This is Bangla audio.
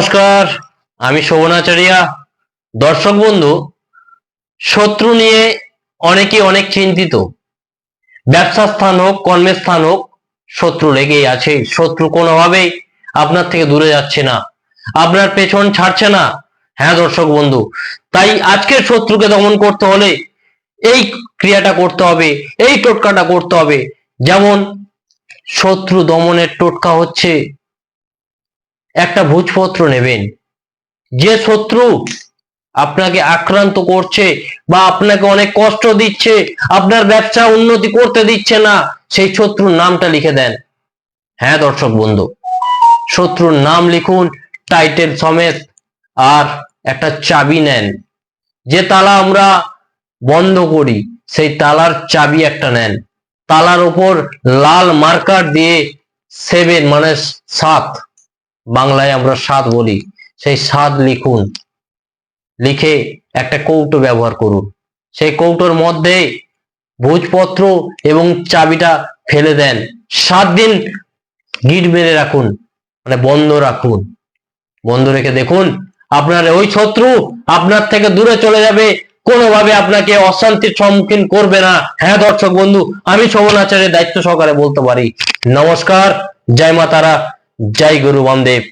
নমস্কার, আমি শোভনাচারিয়া। দর্শক বন্ধু, শত্রু নিয়ে অনেকে অনেক চিন্তিত। ব্যবসা স্থান হোক, কর্মের স্থান হোক, শত্রু লেগেই আছে। শত্রু কোনোভাবেই আপনার থেকে দূরে যাচ্ছে না, আপনার পেছন ছাড়ছে না। হ্যাঁ দর্শক বন্ধু, তাই আজকের শত্রুকে দমন করতে হলে এই ক্রিয়াটা করতে হবে, এই টোটকাটা করতে হবে। যেমন শত্রু দমনের টোটকা হচ্ছে, একটা ভোজপত্র নেবেন। যে শত্রু আপনাকে আক্রান্ত করছে বা আপনাকে অনেক কষ্ট দিচ্ছে, আপনার ব্যবসা উন্নতি করতে দিচ্ছে না, সেই শত্রুর নামটা লিখে দেন। হ্যাঁ দর্শক বন্ধু, শত্রুর নাম লিখুন টাইটেল সমেত, আর একটা চাবি নেন। যে তালা আমরা বন্ধ করি সেই তালার চাবি একটা নেন। তালার উপর লাল মার্কার দিয়ে 7 মানে 7, বাংলায় আমরা 7 বলি, সেই 7 লিখুন। লিখে একটা কৌটো ব্যবহার করুন। সেই কৌটোর মধ্যে ভোজপত্র এবং চাবিটা ফেলে দেন। 7 দিন গিট মেরে রাখুন, মানে বন্ধ রাখুন। বন্ধ রেখে দেখুন আপনার ওই শত্রু আপনার থেকে দূরে চলে যাবে, কোনোভাবে আপনাকে অশান্তির সম্মুখীন করবে না। হ্যাঁ দর্শক বন্ধু, আমি শোভনাচার্যের দায়িত্ব সহকারে বলতে পারি। নমস্কার, জয় মা তারা, জয় গুরু বামদেব।